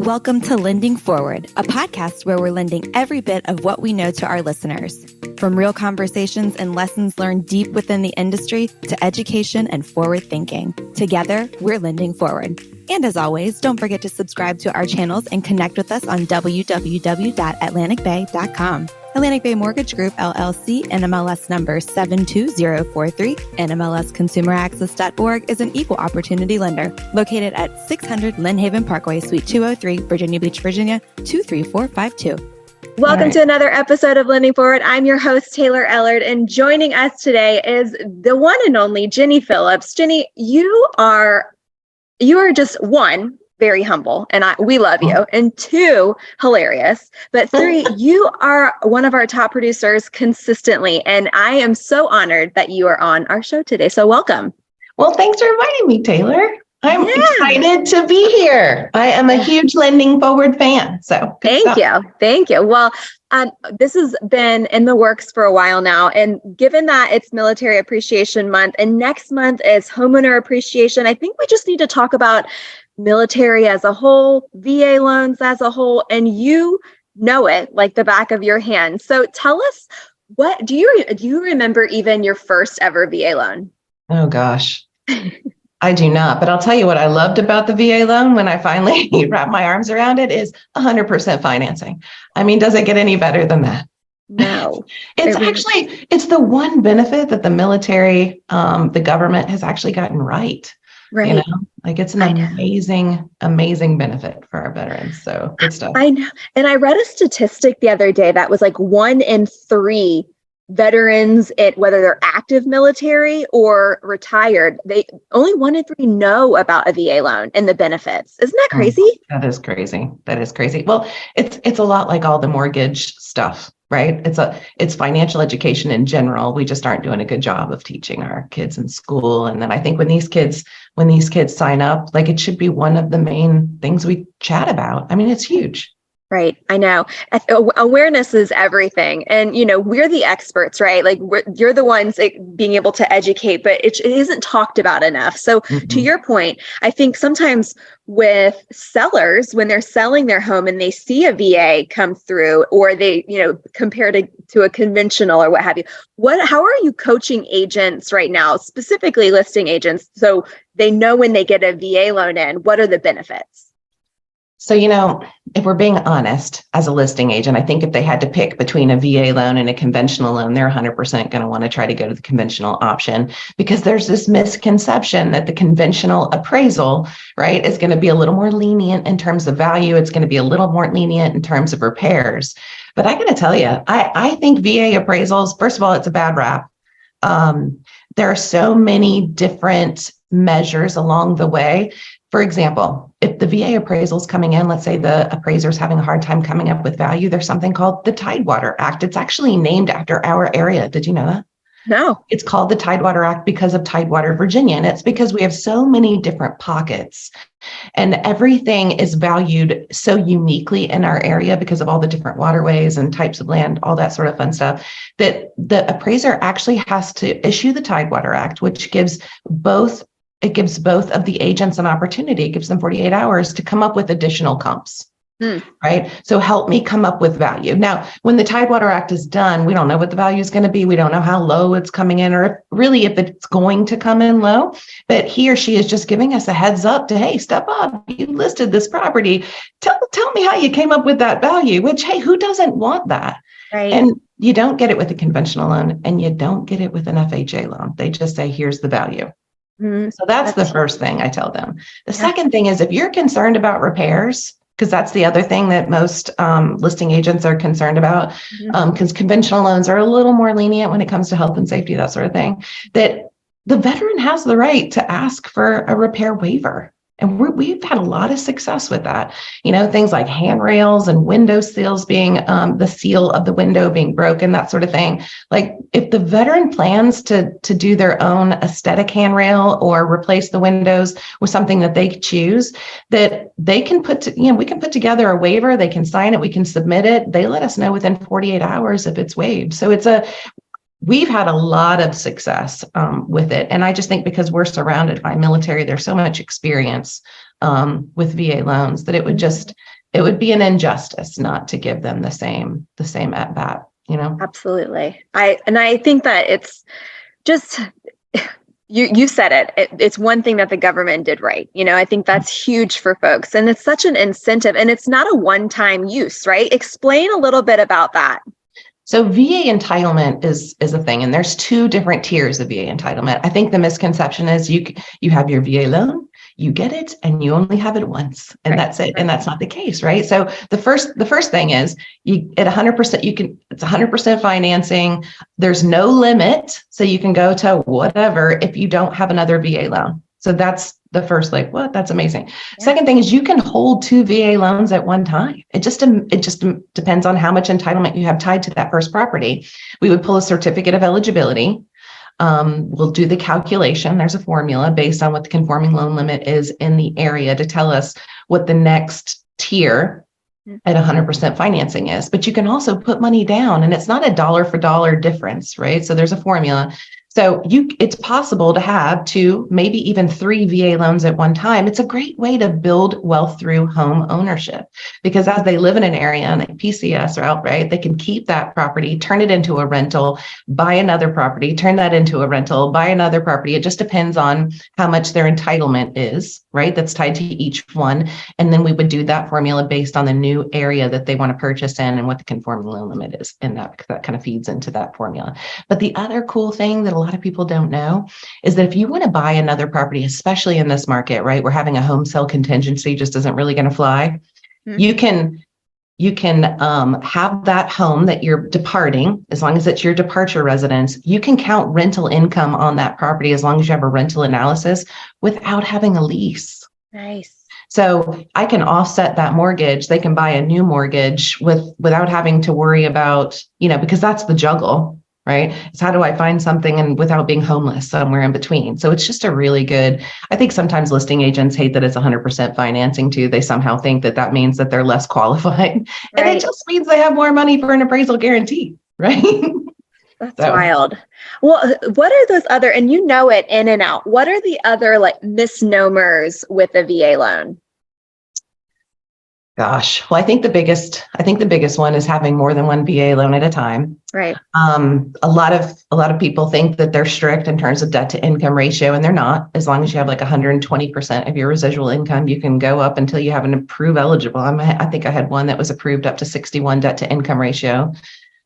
Welcome to Lending Forward, a podcast where we're lending every bit of what we know to our listeners. From real conversations and lessons learned deep within the industry to education and forward thinking. Together, we're lending forward. And as always, don't forget to subscribe to our channels and connect with us on www.atlanticbay.com. Atlantic Bay Mortgage Group, LLC, NMLS number 72043, NMLSconsumeraccess.org is an equal opportunity lender located at 600 Lynn Haven Parkway, Suite 203, Virginia Beach, Virginia, 23452. Welcome to another episode of Lending Forward. I'm your host, Taylor Ellard, and joining us today is the one and only Ginny Phillips. Ginny, you are just one, very humble, and we love you, and two, hilarious, but three, you are one of our top producers consistently, and I am so honored that you are on our show today. So welcome. Well, thanks for inviting me, Taylor. I'm excited to be here. I am a huge Lending Forward fan. So thank you. Well, this has been in the works for a while now. And given that it's Military Appreciation Month and next month is Homeowner Appreciation, I think we just need to talk about military as a whole, VA loans as a whole, and you know it like the back of your hand. So tell us, what do you remember even your first ever VA loan? Oh gosh. I do not, but I'll tell you what I loved about the VA loan when I finally wrapped my arms around it is 100% financing. I mean, does it get any better than that? No. It's the one benefit that the military, the government has actually gotten right. Right. You know, like it's an amazing benefit for our veterans. So good stuff. I know. And I read a statistic the other day that was like 1 in 3 veterans, whether they're active military or retired, only 1 in 3 know about a VA loan and the benefits. Isn't that crazy? That is crazy. Well, it's a lot like all the mortgage stuff, right? It's financial education in general. We just aren't doing a good job of teaching our kids in school. And then I think when these kids sign up, like it should be one of the main things we chat about. I mean, it's huge. Right. I know. Awareness is everything. And, we're the experts, right? Like you're the ones being able to educate, but it isn't talked about enough. So to your point, I think sometimes with sellers, when they're selling their home and they see a VA come through or they, compare to a conventional or what have you, how are you coaching agents right now, specifically listing agents, so they know when they get a VA loan in, what are the benefits? So, if we're being honest, as a listing agent, I think if they had to pick between a VA loan and a conventional loan, they're 100% going to want to try to go to the conventional option because there's this misconception that the conventional appraisal, right, is going to be a little more lenient in terms of value. It's going to be a little more lenient in terms of repairs. But I got to tell you, I think VA appraisals, first of all, it's a bad rap. There are so many different measures along the way. For example, if the VA appraisal is coming in, let's say the appraiser is having a hard time coming up with value, there's something called the Tidewater Act. It's actually named after our area. Did you know that? No. It's called the Tidewater Act because of Tidewater, Virginia. And it's because we have so many different pockets and everything is valued so uniquely in our area because of all the different waterways and types of land, all that sort of fun stuff, that the appraiser actually has to issue the Tidewater Act, which gives both of the agents an opportunity. It gives them 48 hours to come up with additional comps, right? So help me come up with value. Now, when the Tidewater Act is done, we don't know what the value is going to be. We don't know how low it's coming in or if it's going to come in low, but he or she is just giving us a heads up to, hey, step up. You listed this property. Tell me how you came up with that value, which, hey, who doesn't want that? Right. And you don't get it with a conventional loan and you don't get it with an FHA loan. They just say, here's the value. So that's the first thing I tell them. The second thing is if you're concerned about repairs, because that's the other thing that most listing agents are concerned about, because conventional loans are a little more lenient when it comes to health and safety, that sort of thing, that the veteran has the right to ask for a repair waiver. And we've had a lot of success with that. Things like handrails and window seals being the seal of the window being broken, that sort of thing. Like if the veteran plans to do their own aesthetic handrail or replace the windows with something that they choose, that they can we can put together a waiver, they can sign it, we can submit it. They let us know within 48 hours if it's waived. So we've had a lot of success with it. And I just think because we're surrounded by military, there's so much experience with VA loans that it would be an injustice not to give them the same at bat, Absolutely. I think that it's just, you said it. It's one thing that the government did right. I think that's huge for folks, and it's such an incentive, and it's not a one-time use, right? Explain a little bit about that. So VA entitlement is a thing, and there's two different tiers of VA entitlement. I think the misconception is you have your VA loan, you get it, and you only have it once, and that's it. And that's not the case, right? So the first thing is you at 100%, it's 100% financing. There's no limit, so you can go to whatever if you don't have another VA loan. So that's the first, what? That's amazing. Yeah. Second thing is you can hold 2 VA loans at one time. It just depends on how much entitlement you have tied to that first property. We would pull a certificate of eligibility. We'll do the calculation. There's a formula based on what the conforming loan limit is in the area to tell us what the next tier at 100% financing is. But you can also put money down, and it's not a dollar for dollar difference, right? So there's a formula. So it's possible to have 2, maybe even 3 VA loans at one time. It's a great way to build wealth through home ownership, because as they live in an area and they PCS or outright, they can keep that property, turn it into a rental, buy another property, turn that into a rental, buy another property. It just depends on how much their entitlement is, right? That's tied to each one. And then we would do that formula based on the new area that they want to purchase in and what the conforming loan limit is. And that kind of feeds into that formula. But the other cool thing that a lot of people don't know is that if you want to buy another property, especially in this market, right, where having a home sale contingency just isn't really going to fly, you can have that home that you're departing, as long as it's your departure residence. You can count rental income on that property as long as you have a rental analysis without having a lease. Nice. So I can offset that mortgage. They can buy a new mortgage without having to worry about, because that's the juggle, right? It's how do I find something and without being homeless somewhere in between. So it's just a really good, I think sometimes listing agents hate that it's 100% financing too. They somehow think that means that they're less qualified. Right. And it just means they have more money for an appraisal guarantee, right? That's wild. Well, what are those other, and it in and out, what are the other misnomers with a VA loan? Gosh, well, I think the biggest one is having more than one VA loan at a time. Right. A lot of people think that they're strict in terms of debt to income ratio, and they're not. As long as you have 120% of your residual income, you can go up until you have an approved eligible. I think I had one that was approved up to 61 debt to income ratio,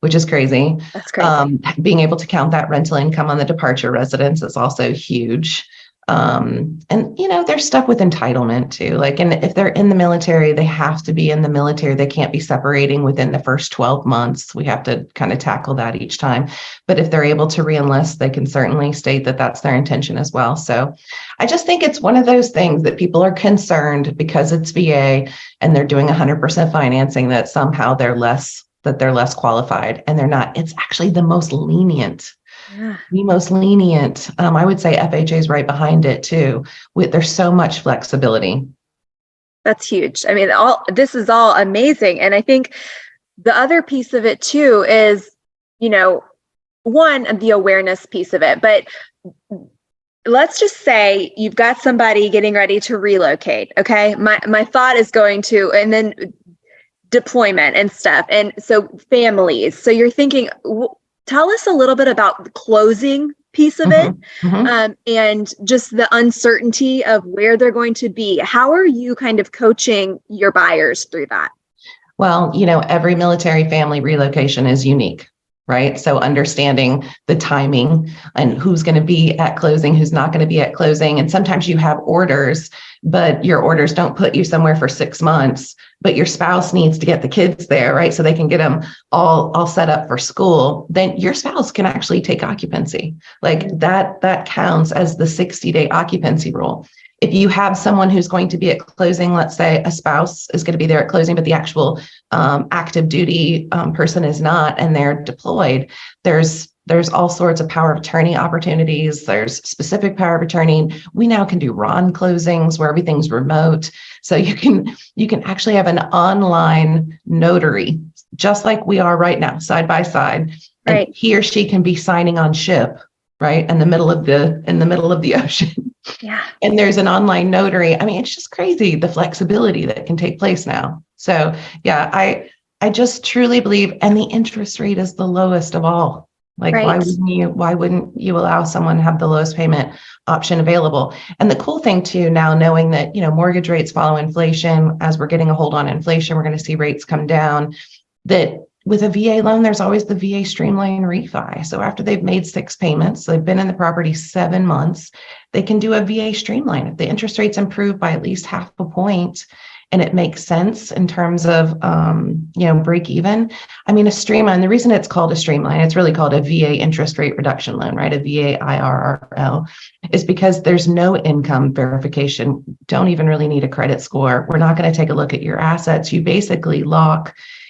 which is crazy. That's crazy. Being able to count that rental income on the departure residence is also huge. And there's stuff with entitlement too. And if they're in the military, they have to be in the military. They can't be separating within the first 12 months. We have to kind of tackle that each time. But if they're able to re-enlist, they can certainly state that that's their intention as well. So I just think it's one of those things that people are concerned because it's VA and they're doing 100% financing that somehow they're less qualified, and they're not. It's actually the most lenient. Yeah. The most lenient. I would say FHA is right behind it too. There's so much flexibility. That's huge. I mean, this is all amazing. And I think the other piece of it too is, one, the awareness piece of it. But let's just say you've got somebody getting ready to relocate. Okay. My thought is going to, and then deployment and stuff. And so families. So you're thinking, tell us a little bit about the closing piece of it, and just the uncertainty of where they're going to be. How are you kind of coaching your buyers through that? Well, every military family relocation is unique, right? So understanding the timing and who's going to be at closing, who's not going to be at closing. And sometimes you have orders, but your orders don't put you somewhere for 6 months, but your spouse needs to get the kids there, right? So they can get them all set up for school. Then your spouse can actually take occupancy. That counts as the 60-day occupancy rule. If you have someone who's going to be at closing, let's say a spouse is going to be there at closing, but the actual active duty person is not, and they're deployed, there's all sorts of power of attorney opportunities. There's specific power of attorney. We now can do RON closings where everything's remote. So you can actually have an online notary just like we are right now, side by side. Right. And he or she can be signing on ship, right? In the middle of the ocean. Yeah. And there's an online notary. I mean, it's just crazy the flexibility that can take place now. So yeah, I just truly believe, and the interest rate is the lowest of all. Like, right. why wouldn't you allow someone to have the lowest payment option available? And the cool thing too, now knowing that, mortgage rates follow inflation, as we're getting a hold on inflation, we're going to see rates come down, that with a VA loan, there's always the VA streamline refi. So after they've made 6 payments, they've been in the property 7 months, they can do a VA streamline. If the interest rates improve by at least half a point, and it makes sense in terms of, break even. I mean, a streamline, the reason it's called a streamline, it's really called a VA interest rate reduction loan, right? A VA IRRL, is because there's no income verification. Don't even really need a credit score. We're not going to take a look at your assets. You basically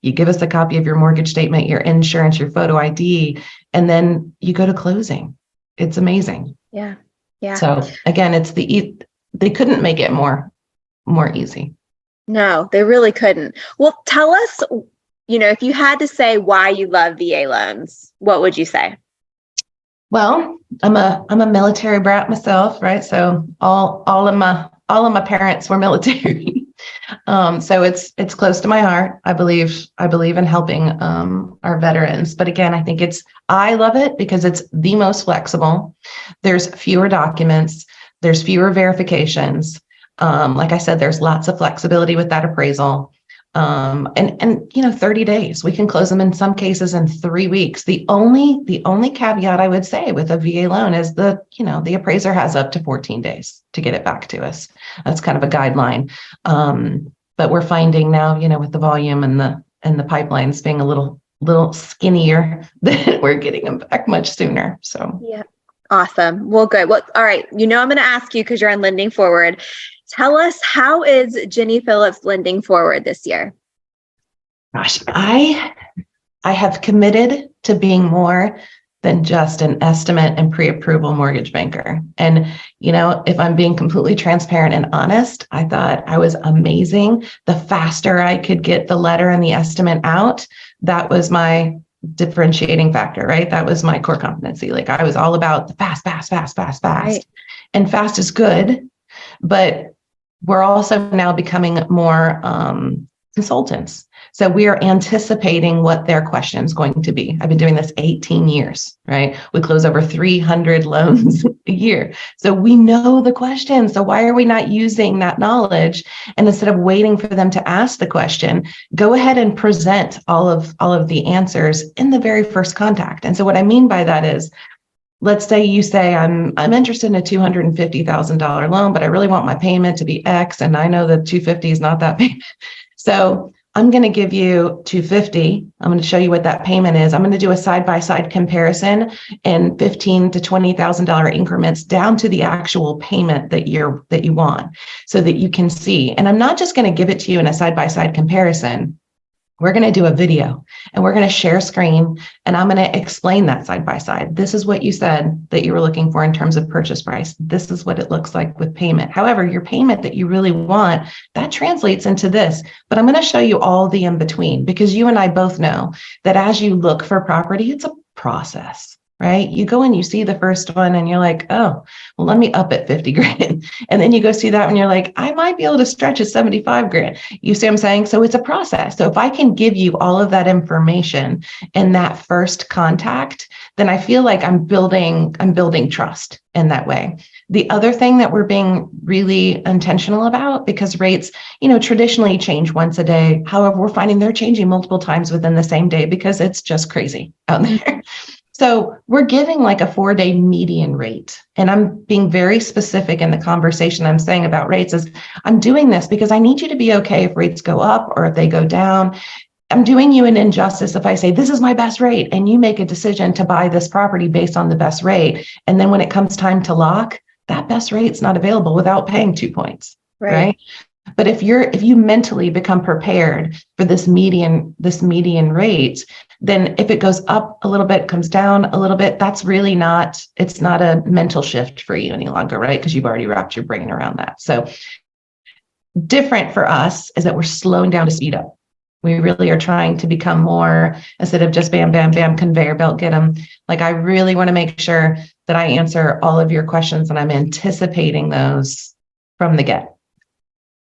you give us a copy of your mortgage statement, your insurance, your photo ID, and then you go to closing. It's amazing. Yeah. Yeah. So again, they couldn't make it more easy. No, they really couldn't. Well, tell us, if you had to say why you love VA loans, what would you say? Well, I'm a military brat myself, right? So all of my parents were military. So it's close to my heart. I believe in helping our veterans. But again, I love it because it's the most flexible. There's fewer documents, there's fewer verifications. Like I said, there's lots of flexibility with that appraisal. And 30 days, we can close them in some cases in 3 weeks. The only caveat I would say with a VA loan is the appraiser has up to 14 days to get it back to us. That's kind of a guideline. But we're finding now, with the volume and the pipelines being a little skinnier, that we're getting them back much sooner. So yeah. Awesome. Well, good. Well, all right. I'm going to ask you, because you're on Lending Forward. Tell us, how is Ginny Phillips lending forward this year? Gosh, I have committed to being more than just an estimate and pre-approval mortgage banker. And, if I'm being completely transparent and honest, I thought I was amazing. The faster I could get the letter and the estimate out, that was my differentiating factor, right? That was my core competency. Like, I was all about the fast. Right. And fast is good, but we're also now becoming more consultants. So we are anticipating what their question is going to be. I've been doing this 18 years, right? We close over 300 loans a year. So we know the question. So why are we not using that knowledge? And instead of waiting for them to ask the question, go ahead and present all of the answers in the very first contact. And so what I mean by that is, let's say you say, I'm interested in a $250,000 loan, but I really want my payment to be X, and I know that 250 is not that payment. So I'm going to give you 250. I'm going to show you what that payment is. I'm going to do a side-by-side comparison in $15,000 to $20,000 increments down to the actual payment that you want, so that you can see. And I'm not just going to give it to you in a side-by-side comparison. We're going to do a video, and we're going to share screen, and I'm going to explain that side by side. This is what you said that you were looking for in terms of purchase price. This is what it looks like with payment. However, your payment that you really want, that translates into this. But I'm going to show you all the in between, because you and I both know that as you look for property, it's a process. Right? You go and you see the first one and you're like, oh, well, let me up it 50 grand. And then you go see that one, you're like, I might be able to stretch it 75 grand. You see what I'm saying? So it's a process. So if I can give you all of that information in that first contact, then I feel like I'm building trust in that way. The other thing that we're being really intentional about, because rates, traditionally change once a day. However, we're finding they're changing multiple times within the same day, because it's just crazy out there. So we're giving like a 4-day median rate. And I'm being very specific in the conversation I'm saying about rates is, I'm doing this because I need you to be okay if rates go up or if they go down. I'm doing you an injustice if I say, this is my best rate, and you make a decision to buy this property based on the best rate. And then when it comes time to lock, that best rate's not available without paying 2 points, right? But if you mentally become prepared for this median rate, then if it goes up a little bit, comes down a little bit, that's really it's not a mental shift for you any longer, right? Because you've already wrapped your brain around that. So different for us is that we're slowing down to speed up. We really are trying to become more, instead of just bam, bam, bam, conveyor belt, get them. Like, I really want to make sure that I answer all of your questions and I'm anticipating those from the get.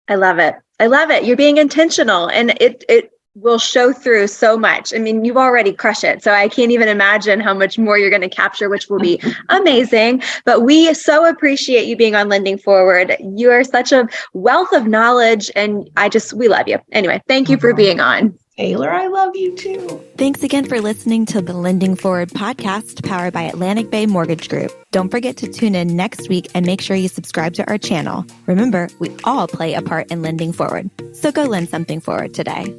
I love it. I love it. You're being intentional, and it will show through so much. I mean, you've already crushed it. So I can't even imagine how much more you're going to capture, which will be amazing. But we so appreciate you being on Lending Forward. You are such a wealth of knowledge, and we love you. Anyway, thank you for being on. Taylor, I love you too. Thanks again for listening to the Lending Forward podcast powered by Atlantic Bay Mortgage Group. Don't forget to tune in next week and make sure you subscribe to our channel. Remember, we all play a part in lending forward. So go lend something forward today.